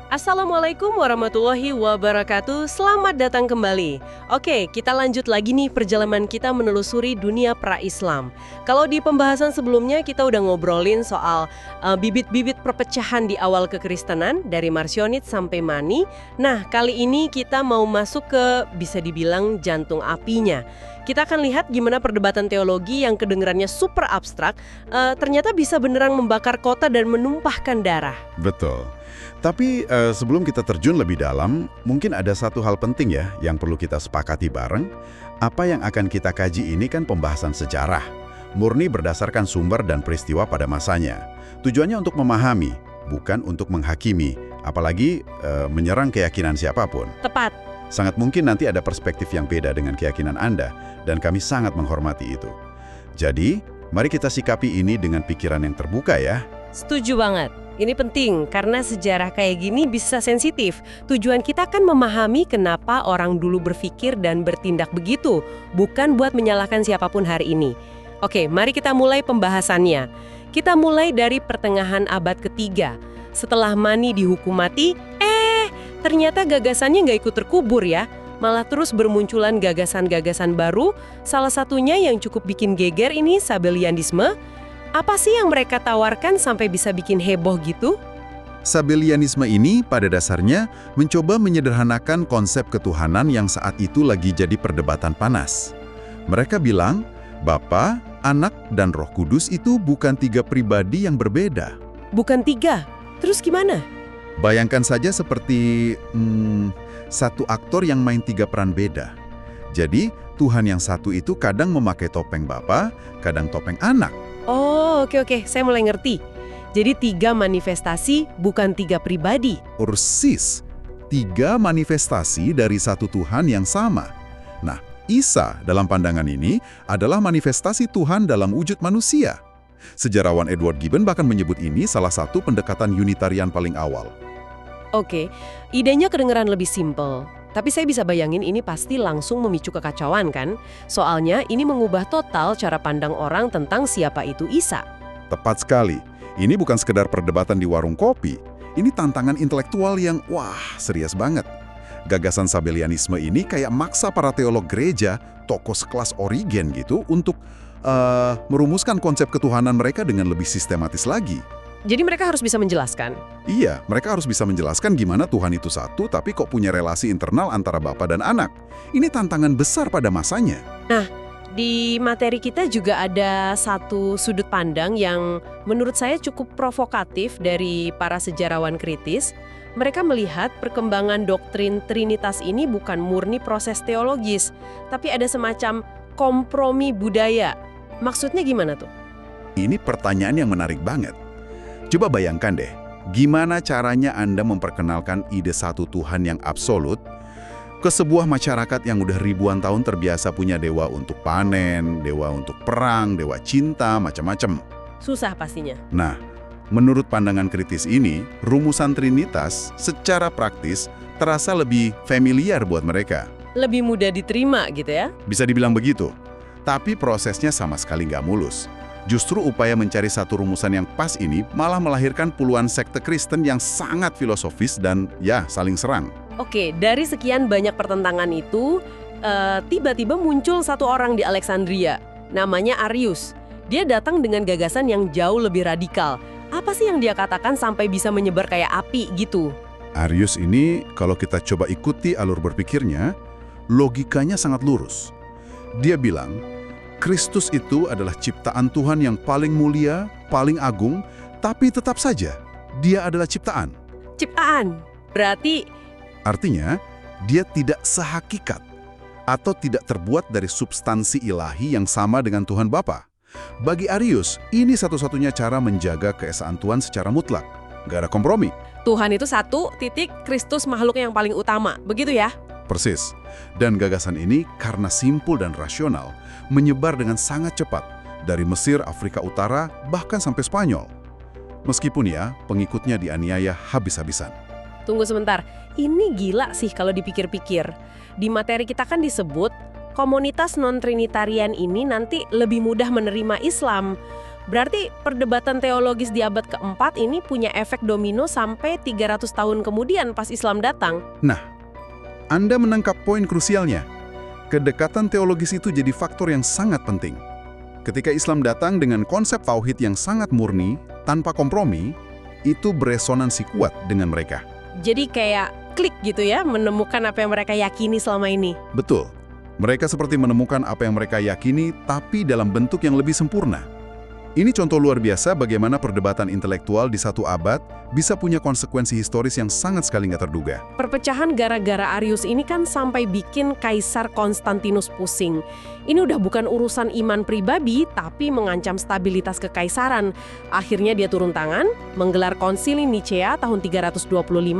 Assalamualaikum warahmatullahi wabarakatuh. Selamat datang kembali. Oke, kita lanjut lagi nih perjalanan kita menelusuri dunia pra-Islam. Kalau di pembahasan sebelumnya kita udah ngobrolin soal bibit-bibit perpecahan di awal kekristenan dari Marcionit sampai Mani. Nah, kali ini kita mau masuk ke bisa dibilang jantung apinya. Kita akan lihat gimana perdebatan teologi yang kedengarannya super abstrak ternyata bisa beneran membakar kota dan menumpahkan darah. Betul. Tapi sebelum kita terjun lebih dalam, mungkin ada satu hal penting ya yang perlu kita sepakati bareng. Apa yang akan kita kaji ini kan pembahasan sejarah, murni berdasarkan sumber dan peristiwa pada masanya. Tujuannya untuk memahami, bukan untuk menghakimi, apalagi menyerang keyakinan siapapun. Tepat. Sangat mungkin nanti ada perspektif yang beda dengan keyakinan Anda, dan kami sangat menghormati itu. Jadi, mari kita sikapi ini dengan pikiran yang terbuka ya. Setuju banget. Ini penting karena sejarah kayak gini bisa sensitif. Tujuan kita kan memahami kenapa orang dulu berpikir dan bertindak begitu, bukan buat menyalahkan siapapun hari ini. Oke, mari kita mulai pembahasannya. Kita mulai dari pertengahan abad ketiga. Setelah Mani dihukum mati, ternyata gagasannya nggak ikut terkubur ya. Malah terus bermunculan gagasan-gagasan baru, salah satunya yang cukup bikin geger ini Sabellianisme. Apa sih yang mereka tawarkan sampai bisa bikin heboh gitu? Sabellianisme ini pada dasarnya mencoba menyederhanakan konsep ketuhanan yang saat itu lagi jadi perdebatan panas. Mereka bilang, Bapa, Anak, dan Roh Kudus itu bukan tiga pribadi yang berbeda. Bukan tiga? Terus gimana? Bayangkan saja seperti satu aktor yang main tiga peran beda. Jadi, Tuhan yang satu itu kadang memakai topeng Bapa, kadang topeng Anak. Oh, oke. Saya mulai ngerti. Jadi tiga manifestasi bukan tiga pribadi. Persis, tiga manifestasi dari satu Tuhan yang sama. Nah, Isa dalam pandangan ini adalah manifestasi Tuhan dalam wujud manusia. Sejarawan Edward Gibbon bahkan menyebut ini salah satu pendekatan Unitarian paling awal. Oke, idenya kedengeran lebih simpel. Tapi saya bisa bayangin ini pasti langsung memicu kekacauan kan? Soalnya ini mengubah total cara pandang orang tentang siapa itu Isa. Tepat sekali. Ini bukan sekedar perdebatan di warung kopi. Ini tantangan intelektual yang, serius banget. Gagasan Sabellianisme ini kayak maksa para teolog gereja, tokoh sekelas Origen gitu, untuk merumuskan konsep ketuhanan mereka dengan lebih sistematis lagi. Jadi mereka harus bisa menjelaskan? Iya, mereka harus bisa menjelaskan gimana Tuhan itu satu, tapi kok punya relasi internal antara Bapa dan Anak. Ini tantangan besar pada masanya. Nah, di materi kita juga ada satu sudut pandang yang menurut saya cukup provokatif dari para sejarawan kritis. Mereka melihat perkembangan doktrin Trinitas ini bukan murni proses teologis, tapi ada semacam kompromi budaya. Maksudnya gimana tuh? Ini pertanyaan yang menarik banget. Coba bayangkan deh, gimana caranya Anda memperkenalkan ide satu Tuhan yang absolut ke sebuah masyarakat yang udah ribuan tahun terbiasa punya dewa untuk panen, dewa untuk perang, dewa cinta, macam-macam. Susah pastinya. Nah, menurut pandangan kritis ini, rumusan Trinitas secara praktis terasa lebih familiar buat mereka. Lebih mudah diterima gitu ya? Bisa dibilang begitu. Tapi prosesnya sama sekali nggak mulus. Justru upaya mencari satu rumusan yang pas ini malah melahirkan puluhan sekte Kristen yang sangat filosofis dan saling serang. Oke, dari sekian banyak pertentangan itu, tiba-tiba muncul satu orang di Alexandria, namanya Arius. Dia datang dengan gagasan yang jauh lebih radikal. Apa sih yang dia katakan sampai bisa menyebar kayak api gitu? Arius ini, kalau kita coba ikuti alur berpikirnya, logikanya sangat lurus. Dia bilang, Kristus itu adalah ciptaan Tuhan yang paling mulia, paling agung, tapi tetap saja, dia adalah ciptaan. Ciptaan? Berarti? Artinya, dia tidak sehakikat atau tidak terbuat dari substansi ilahi yang sama dengan Tuhan Bapa. Bagi Arius, ini satu-satunya cara menjaga keesaan Tuhan secara mutlak. Gak ada kompromi. Tuhan itu satu, Kristus makhluk yang paling utama, begitu ya? Persis. Dan gagasan ini karena simpul dan rasional, menyebar dengan sangat cepat dari Mesir, Afrika Utara, bahkan sampai Spanyol. Meskipun pengikutnya dianiaya habis-habisan. Tunggu sebentar, ini gila sih kalau dipikir-pikir. Di materi kita kan disebut, komunitas non-trinitarian ini nanti lebih mudah menerima Islam. Berarti perdebatan teologis di abad keempat ini punya efek domino sampai 300 tahun kemudian pas Islam datang. Nah, Anda menangkap poin krusialnya. Kedekatan teologis itu jadi faktor yang sangat penting. Ketika Islam datang dengan konsep tauhid yang sangat murni, tanpa kompromi, itu beresonansi kuat dengan mereka. Jadi kayak klik gitu ya, menemukan apa yang mereka yakini selama ini. Betul. Mereka seperti menemukan apa yang mereka yakini, tapi dalam bentuk yang lebih sempurna. Ini contoh luar biasa bagaimana perdebatan intelektual di satu abad bisa punya konsekuensi historis yang sangat sekali nggak terduga. Perpecahan gara-gara Arius ini kan sampai bikin Kaisar Konstantinus pusing. Ini udah bukan urusan iman pribadi, tapi mengancam stabilitas kekaisaran. Akhirnya dia turun tangan, menggelar konsili Nicea tahun 325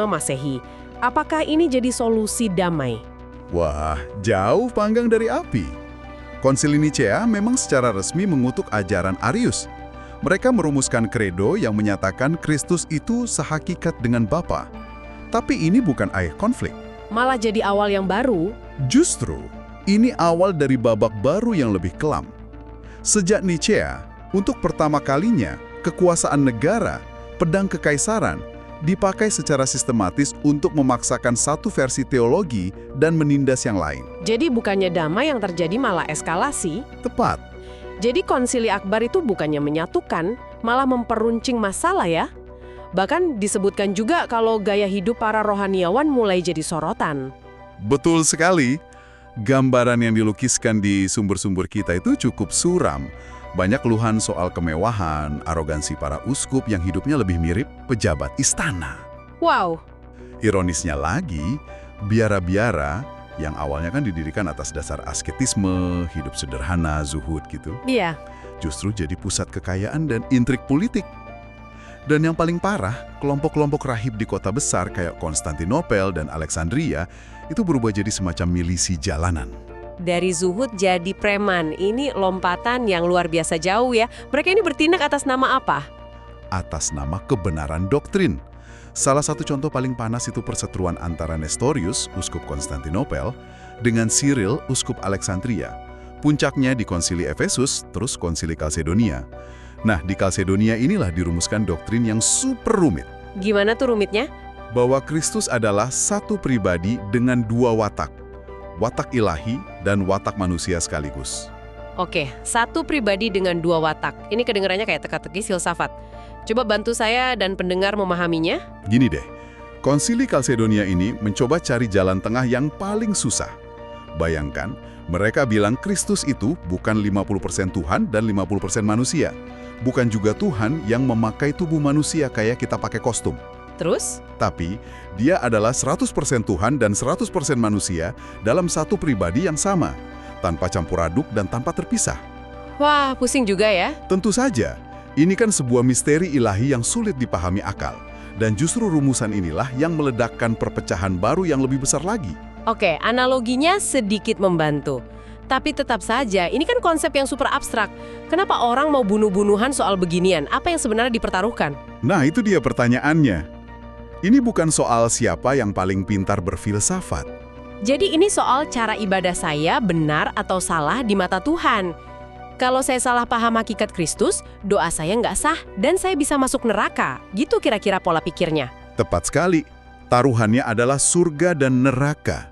Masehi. Apakah ini jadi solusi damai? Wah, jauh panggang dari api. Konsili Nicea memang secara resmi mengutuk ajaran Arius. Mereka merumuskan kredo yang menyatakan Kristus itu sehakikat dengan Bapa. Tapi ini bukan akhir konflik. Malah jadi awal yang baru. Justru, ini awal dari babak baru yang lebih kelam. Sejak Nicea, untuk pertama kalinya, kekuasaan negara, pedang kekaisaran, dipakai secara sistematis untuk memaksakan satu versi teologi dan menindas yang lain. Jadi bukannya damai yang terjadi malah eskalasi. Tepat. Jadi konsili akbar itu bukannya menyatukan, malah memperuncing masalah ya. Bahkan disebutkan juga kalau gaya hidup para rohaniawan mulai jadi sorotan. Betul sekali. Gambaran yang dilukiskan di sumber-sumber kita itu cukup suram. Banyak keluhan soal kemewahan, arogansi para uskup yang hidupnya lebih mirip pejabat istana. Wow. Ironisnya lagi, biara-biara yang awalnya kan didirikan atas dasar asketisme, hidup sederhana, zuhud gitu, Iya. justru jadi pusat kekayaan dan intrik politik. Dan yang paling parah, kelompok-kelompok rahib di kota besar kayak Konstantinopel dan Alexandria itu berubah jadi semacam milisi jalanan. Dari zuhud jadi preman, ini lompatan yang luar biasa jauh ya. Mereka ini bertindak atas nama apa? Atas nama kebenaran doktrin. Salah satu contoh paling panas itu perseteruan antara Nestorius, uskup Konstantinopel, dengan Cyril, uskup Alexandria. Puncaknya di konsili Efesus, terus konsili Kalsedonia. Nah, di Kalsedonia inilah dirumuskan doktrin yang super rumit. Gimana tuh rumitnya? Bahwa Kristus adalah satu pribadi dengan dua watak. Watak ilahi dan watak manusia sekaligus. Oke, satu pribadi dengan dua watak. Ini kedengarannya kayak teka-teki filsafat. Coba bantu saya dan pendengar memahaminya. Gini deh, konsili Kalsedonia ini mencoba cari jalan tengah yang paling susah. Bayangkan, mereka bilang Kristus itu bukan 50% Tuhan dan 50% manusia. Bukan juga Tuhan yang memakai tubuh manusia kayak kita pakai kostum. Terus? Tapi, dia adalah 100% Tuhan dan 100% manusia dalam satu pribadi yang sama, tanpa campur aduk dan tanpa terpisah. Wah, pusing juga ya. Tentu saja, ini kan sebuah misteri ilahi yang sulit dipahami akal. Dan justru rumusan inilah yang meledakkan perpecahan baru yang lebih besar lagi. Oke, analoginya sedikit membantu. Tapi tetap saja, ini kan konsep yang super abstrak. Kenapa orang mau bunuh-bunuhan soal beginian? Apa yang sebenarnya dipertaruhkan? Nah, itu dia pertanyaannya. Ini bukan soal siapa yang paling pintar berfilsafat. Jadi ini soal cara ibadah saya benar atau salah di mata Tuhan. Kalau saya salah paham hakikat Kristus, doa saya nggak sah dan saya bisa masuk neraka. Gitu kira-kira pola pikirnya. Tepat sekali. Taruhannya adalah surga dan neraka.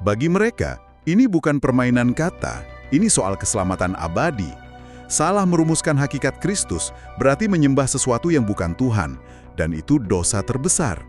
Bagi mereka, ini bukan permainan kata. Ini soal keselamatan abadi. Salah merumuskan hakikat Kristus berarti menyembah sesuatu yang bukan Tuhan. Dan itu dosa terbesar.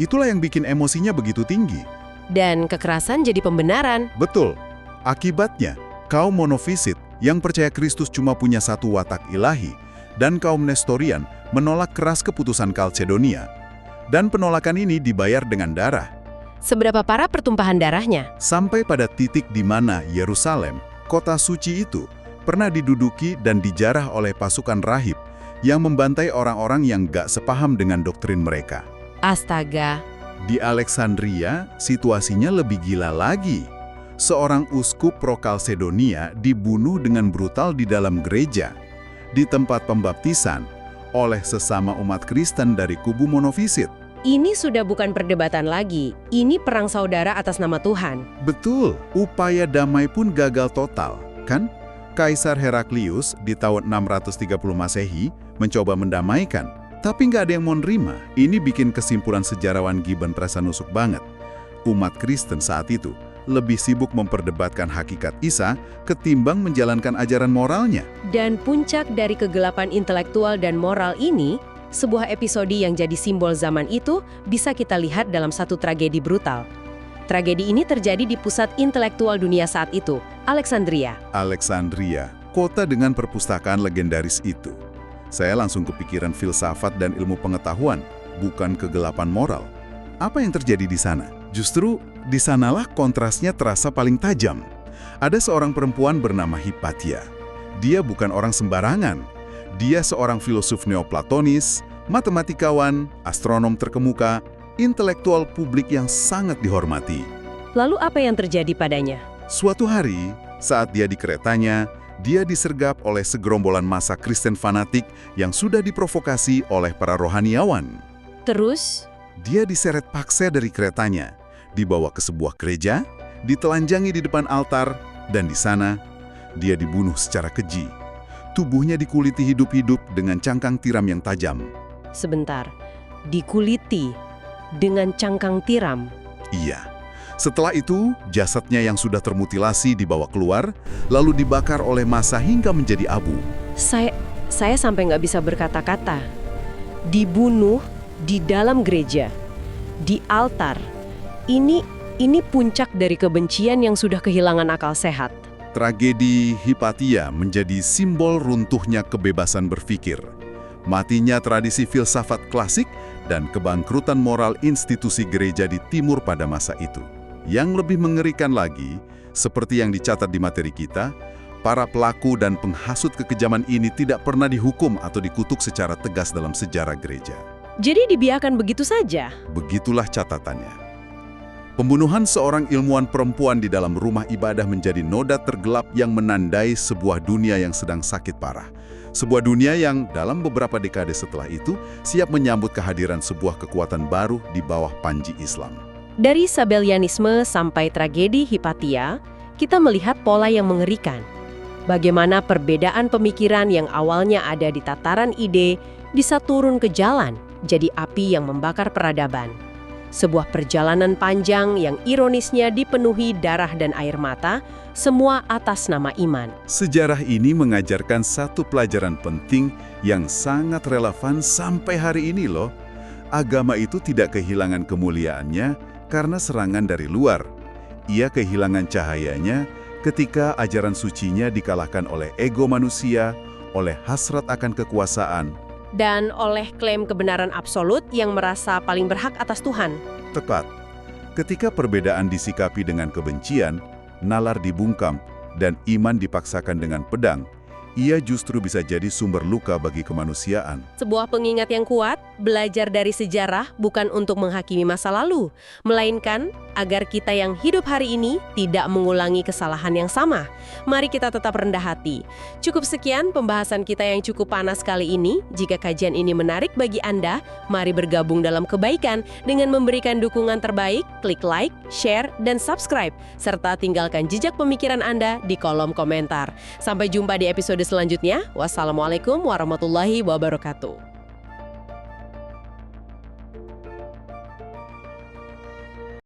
Itulah yang bikin emosinya begitu tinggi. Dan kekerasan jadi pembenaran. Betul. Akibatnya, kaum monofisit yang percaya Kristus cuma punya satu watak ilahi dan kaum Nestorian menolak keras keputusan Kalsedonia. Dan penolakan ini dibayar dengan darah. Seberapa parah pertumpahan darahnya? Sampai pada titik di mana Yerusalem, kota suci itu, pernah diduduki dan dijarah oleh pasukan rahib yang membantai orang-orang yang gak sepaham dengan doktrin mereka. Astaga. Di Alexandria, situasinya lebih gila lagi. Seorang uskup pro-Kalsedonia dibunuh dengan brutal di dalam gereja, di tempat pembaptisan, oleh sesama umat Kristen dari kubu monofisit. Ini sudah bukan perdebatan lagi. Ini perang saudara atas nama Tuhan. Betul, upaya damai pun gagal total, kan? Kaisar Heraklius di tahun 630 Masehi mencoba mendamaikan, tapi nggak ada yang mau nerima. Ini bikin kesimpulan sejarawan Gibbon terasa nusuk banget. Umat Kristen saat itu lebih sibuk memperdebatkan hakikat Isa ketimbang menjalankan ajaran moralnya. Dan puncak dari kegelapan intelektual dan moral ini, sebuah episode yang jadi simbol zaman itu bisa kita lihat dalam satu tragedi brutal. Tragedi ini terjadi di pusat intelektual dunia saat itu, Alexandria. Alexandria, kota dengan perpustakaan legendaris itu. Saya langsung kepikiran filsafat dan ilmu pengetahuan, bukan kegelapan moral. Apa yang terjadi di sana? Justru di sanalah kontrasnya terasa paling tajam. Ada seorang perempuan bernama Hypatia. Dia bukan orang sembarangan. Dia seorang filosof neoplatonis, matematikawan, astronom terkemuka, intelektual publik yang sangat dihormati. Lalu apa yang terjadi padanya? Suatu hari, saat dia di keretanya, dia disergap oleh segerombolan massa Kristen fanatik yang sudah diprovokasi oleh para rohaniawan. Terus? Dia diseret paksa dari keretanya, dibawa ke sebuah gereja, ditelanjangi di depan altar, dan di sana, dia dibunuh secara keji. Tubuhnya dikuliti hidup-hidup dengan cangkang tiram yang tajam. Sebentar, dikuliti dengan cangkang tiram? Iya. Setelah itu, jasadnya yang sudah termutilasi dibawa keluar, lalu dibakar oleh massa hingga menjadi abu. Saya sampai nggak bisa berkata-kata. Dibunuh di dalam gereja, di altar. Ini puncak dari kebencian yang sudah kehilangan akal sehat. Tragedi Hypatia menjadi simbol runtuhnya kebebasan berpikir, matinya tradisi filsafat klasik, dan kebangkrutan moral institusi gereja di timur pada masa itu. Yang lebih mengerikan lagi, seperti yang dicatat di materi kita, para pelaku dan penghasut kekejaman ini tidak pernah dihukum atau dikutuk secara tegas dalam sejarah gereja. Jadi dibiarkan begitu saja? Begitulah catatannya. Pembunuhan seorang ilmuwan perempuan di dalam rumah ibadah menjadi noda tergelap yang menandai sebuah dunia yang sedang sakit parah. Sebuah dunia yang dalam beberapa dekade setelah itu siap menyambut kehadiran sebuah kekuatan baru di bawah panji Islam. Dari Sabellianisme sampai tragedi Hypatia, kita melihat pola yang mengerikan. Bagaimana perbedaan pemikiran yang awalnya ada di tataran ide bisa turun ke jalan, jadi api yang membakar peradaban. Sebuah perjalanan panjang yang ironisnya dipenuhi darah dan air mata, semua atas nama iman. Sejarah ini mengajarkan satu pelajaran penting yang sangat relevan sampai hari ini loh. Agama itu tidak kehilangan kemuliaannya karena serangan dari luar. Ia kehilangan cahayanya ketika ajaran sucinya dikalahkan oleh ego manusia, oleh hasrat akan kekuasaan, dan oleh klaim kebenaran absolut yang merasa paling berhak atas Tuhan. Tepat. Ketika perbedaan disikapi dengan kebencian, nalar dibungkam, dan iman dipaksakan dengan pedang, ia justru bisa jadi sumber luka bagi kemanusiaan. Sebuah pengingat yang kuat, belajar dari sejarah bukan untuk menghakimi masa lalu, melainkan agar kita yang hidup hari ini tidak mengulangi kesalahan yang sama. Mari kita tetap rendah hati. Cukup sekian pembahasan kita yang cukup panas kali ini. Jika kajian ini menarik bagi Anda, mari bergabung dalam kebaikan dengan memberikan dukungan terbaik, klik like, share, dan subscribe, serta tinggalkan jejak pemikiran Anda di kolom komentar. Sampai jumpa di episode selanjutnya. Wassalamualaikum warahmatullahi wabarakatuh.